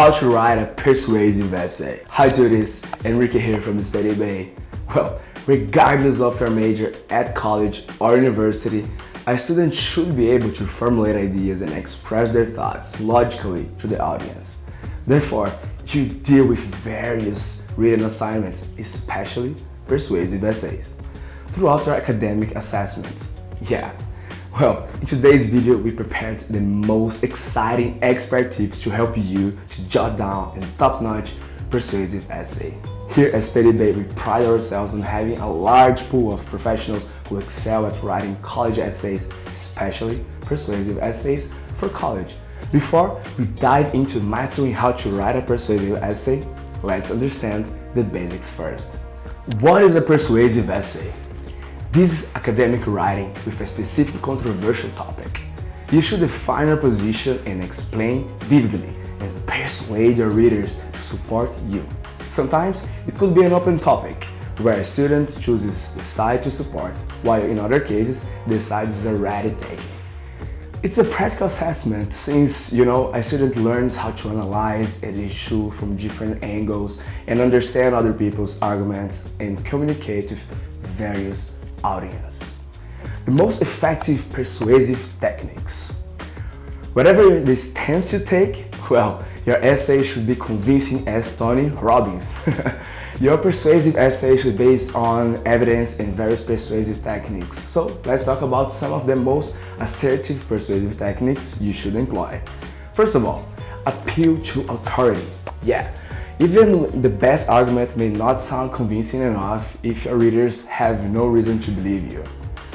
How to write a persuasive essay. Hi students, Enrique here from Studybay. Well, regardless of your major at college or university, a student should be able to formulate ideas and express their thoughts logically to the audience. Therefore, you deal with various written assignments, especially persuasive essays, throughout your academic assessments. Well, in today's video, we prepared the most exciting expert tips to help you to jot down a top-notch persuasive essay. Here at Studybay, we pride ourselves on having a large pool of professionals who excel at writing college essays, especially persuasive essays for college. Before we dive into mastering how to write a persuasive essay, let's understand the basics first. What is a persuasive essay? This is academic writing with a specific controversial topic. You should define your position and explain vividly and persuade your readers to support you. Sometimes it could be an open topic where a student chooses the side to support, while in other cases the side is already taken. It's a practical assessment since, a student learns how to analyze an issue from different angles and understand other people's arguments and communicate with various audience. The most effective persuasive techniques. Whatever the stance you take, well, your essay should be convincing as Tony Robbins. Your persuasive essay should be based on evidence and various persuasive techniques. So let's talk about some of the most assertive persuasive techniques you should employ. First of all, appeal to authority. Even the best argument may not sound convincing enough if your readers have no reason to believe you.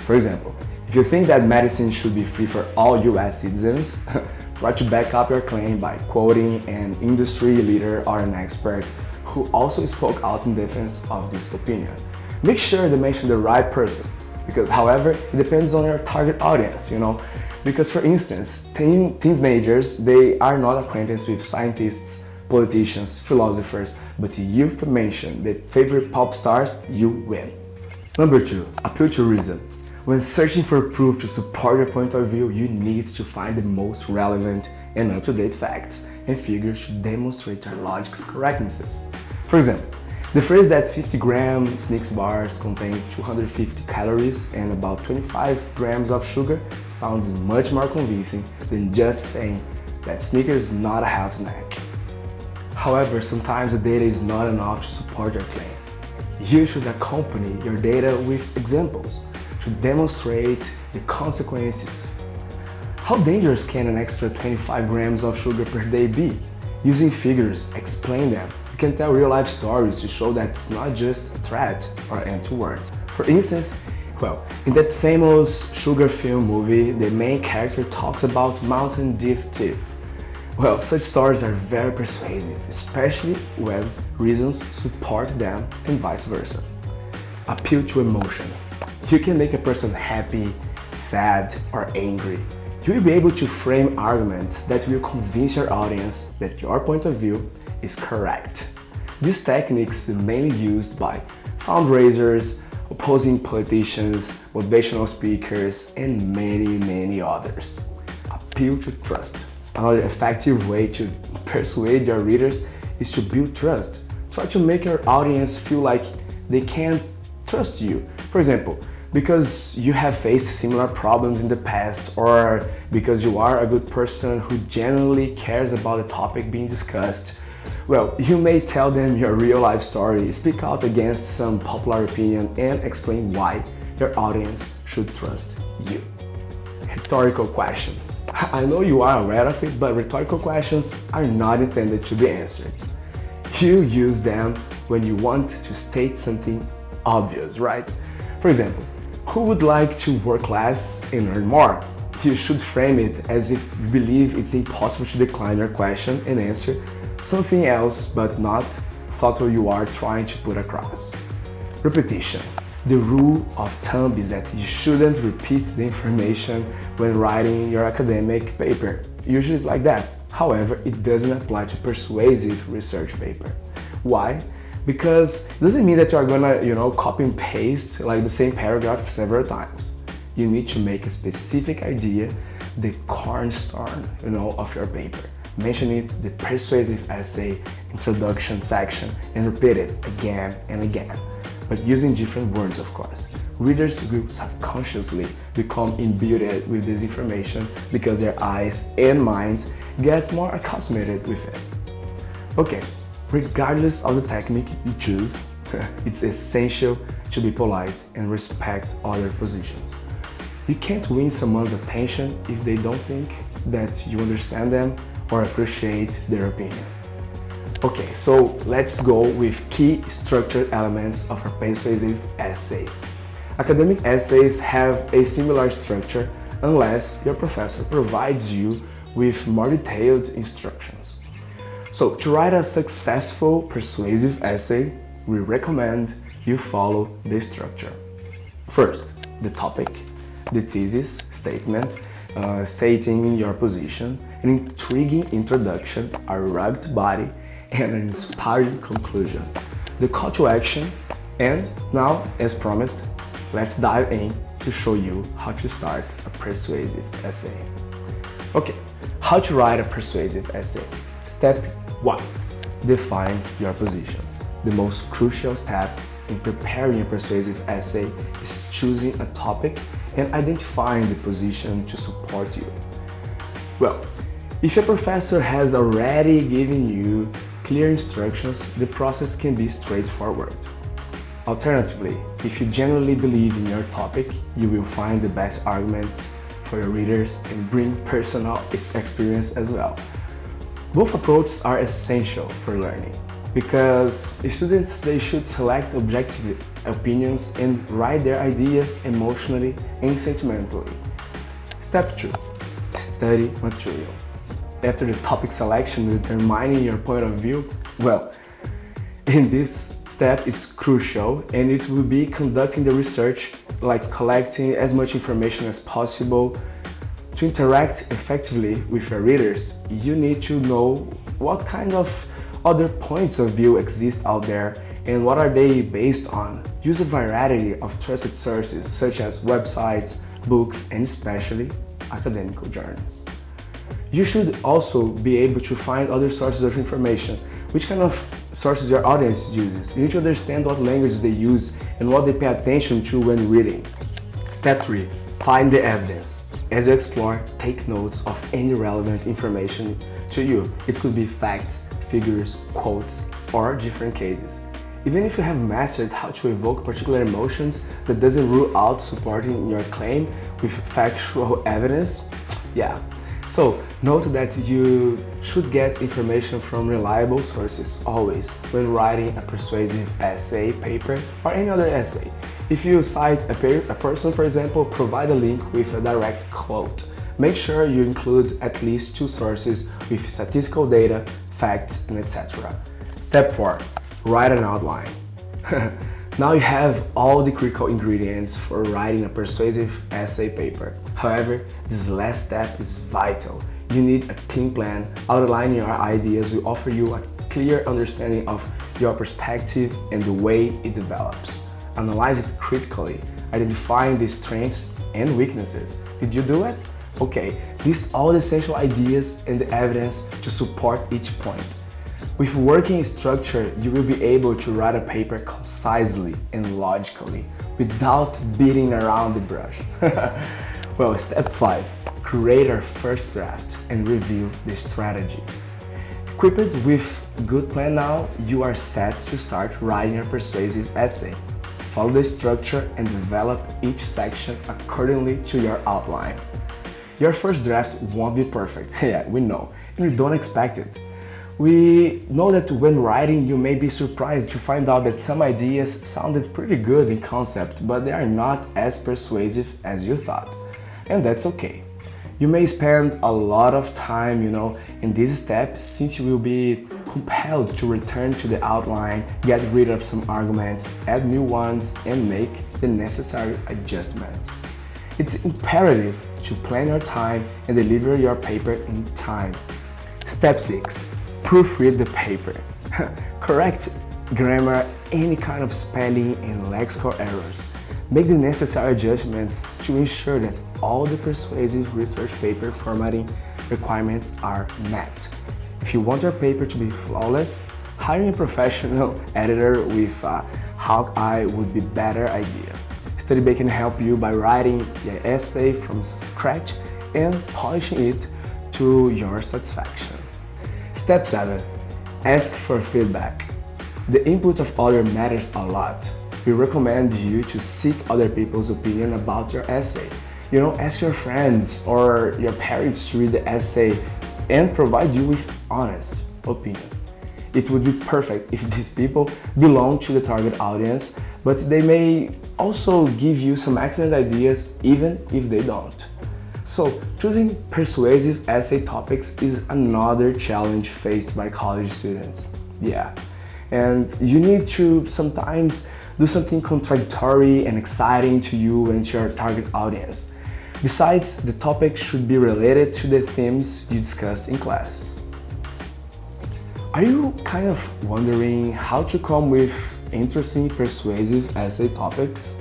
For example, if you think that medicine should be free for all US citizens, try to back up your claim by quoting an industry leader or an expert who also spoke out in defense of this opinion. Make sure to mention the right person, because however, it depends on your target audience, Because for instance, teenagers, they are not acquainted with scientists, politicians, philosophers, but if you mention the favorite pop stars, you win. Number 2, appeal to reason. When searching for proof to support your point of view, you need to find the most relevant and up-to-date facts and figures to demonstrate your logic's correctnesses. For example, the phrase that 50-gram Snickers bars contain 250 calories and about 25 grams of sugar sounds much more convincing than just saying that Snickers is not a health snack. However, sometimes the data is not enough to support your claim. You should accompany your data with examples to demonstrate the consequences. How dangerous can an extra 25 grams of sugar per day be? Using figures, explain them. You can tell real-life stories to show that it's not just a threat or empty words. For instance, in that famous sugar film movie, the main character talks about Mountain Dew teeth. Such stories are very persuasive, especially when reasons support them and vice versa. Appeal to emotion. You can make a person happy, sad, or angry. You will be able to frame arguments that will convince your audience that your point of view is correct. This technique is mainly used by fundraisers, opposing politicians, motivational speakers, and many others. Appeal to trust. Another effective way to persuade your readers is to build trust. Try to make your audience feel like they can trust you. For example, because you have faced similar problems in the past, or because you are a good person who genuinely cares about the topic being discussed. You may tell them your real-life story, speak out against some popular opinion, and explain why your audience should trust you. Rhetorical question. I know you are aware of it, but rhetorical questions are not intended to be answered. You use them when you want to state something obvious, right? For example, who would like to work less and earn more? You should frame it as if you believe it's impossible to decline your question and answer something else, but not thought you are trying to put across. Repetition. The rule of thumb is that you shouldn't repeat the information when writing your academic paper. Usually it's like that. However, it doesn't apply to persuasive research paper. Why? Because it doesn't mean that you are gonna, copy and paste like the same paragraph several times. You need to make a specific idea the cornerstone, of your paper. mention it the persuasive essay introduction section and repeat it again and again, but using different words, of course. Readers will subconsciously become imbued with this information because their eyes and minds get more accustomed with it. Okay, regardless of the technique you choose, it's essential to be polite and respect other positions. You can't win someone's attention if they don't think that you understand them or appreciate their opinion. Okay, so let's go with key structured elements of a persuasive essay. Academic essays have a similar structure unless your professor provides you with more detailed instructions. So, to write a successful persuasive essay, we recommend you follow this structure. First, the topic, the thesis statement, stating your position, an intriguing introduction, a rugged body, and an inspiring conclusion. The call to action, and now, as promised, let's dive in to show you how to start a persuasive essay. Okay, how to write a persuasive essay. Step 1. Define your position. The most crucial step in preparing a persuasive essay is choosing a topic and identifying the position to support you. Well, if your professor has already given you clear instructions, the process can be straightforward. Alternatively, if you genuinely believe in your topic, you will find the best arguments for your readers and bring personal experience as well. Both approaches are essential for learning because students they should select objective opinions and write their ideas emotionally and sentimentally. Step 2. Study material. After the topic selection and determining your point of view, well, in this step is crucial and it will be conducting the research, like collecting as much information as possible. To interact effectively with your readers, you need to know what kind of other points of view exist out there and what are they based on. Use a variety of trusted sources such as websites, books, and especially academic journals. You should also be able to find other sources of information. Which kind of sources your audience uses. You need to understand what language they use and what they pay attention to when reading. Step 3. Find the evidence. As you explore, take notes of any relevant information to you. It could be facts, figures, quotes, or different cases. Even if you have mastered how to evoke particular emotions, that doesn't rule out supporting your claim with factual evidence. Yeah. So, note that you should get information from reliable sources always when writing a persuasive essay, paper, or any other essay. If you cite a person, for example, provide a link with a direct quote. Make sure you include at least 2 sources with statistical data, facts, and etc. Step 4. Write an outline. Now you have all the critical ingredients for writing a persuasive essay paper. However, this last step is vital. You need a clean plan. Outlining your ideas will offer you a clear understanding of your perspective and the way it develops. Analyze it critically, identifying the strengths and weaknesses. Did you do it? Okay, list all the essential ideas and the evidence to support each point. With working structure, you will be able to write a paper concisely and logically without beating around the brush. Well, step 5. Create our first draft and review the strategy. Equipped with a good plan now, you are set to start writing a persuasive essay. Follow the structure and develop each section accordingly to your outline. Your first draft won't be perfect, yeah, we know, and we don't expect it. We know that when writing, you may be surprised to find out that some ideas sounded pretty good in concept, but they are not as persuasive as you thought. And that's okay. You may spend a lot of time, in this step since you will be compelled to return to the outline, get rid of some arguments, add new ones, and make the necessary adjustments. It's imperative to plan your time and deliver your paper in time. Step 6. Proofread the paper. Correct grammar, any kind of spelling and lexical errors. Make the necessary adjustments to ensure that all the persuasive research paper formatting requirements are met. If you want your paper to be flawless, hiring a professional editor with a hawk eye would be a better idea. Studybay can help you by writing the essay from scratch and polishing it to your satisfaction. Step 7. Ask for feedback. The input of others matters a lot. We recommend you to seek other people's opinion about your essay. Ask your friends or your parents to read the essay and provide you with honest opinion. It would be perfect if these people belong to the target audience, but they may also give you some excellent ideas even if they don't. So, choosing persuasive essay topics is another challenge faced by college students. Yeah, and you need to sometimes do something contradictory and exciting to you and to your target audience. Besides, the topic should be related to the themes you discussed in class. Are you kind of wondering how to come with interesting persuasive essay topics?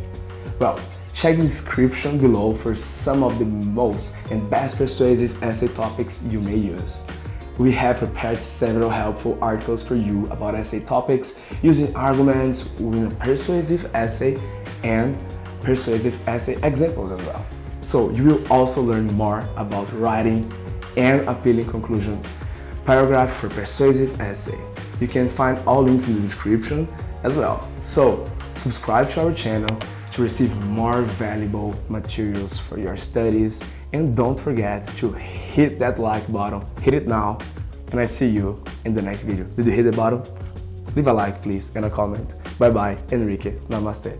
Well, check the description below for some of the most and best persuasive essay topics you may use. We have prepared several helpful articles for you about essay topics using arguments with a persuasive essay and persuasive essay examples as well. So you will also learn more about writing and appealing conclusion paragraph for persuasive essay. You can find all links in the description as well. So subscribe to our channel to receive more valuable materials for your studies, and don't forget to hit that like button. Hit it now, and I see you in the next video. Did you hit the button? Leave a like please and a comment. Bye bye, Enrique. Namaste.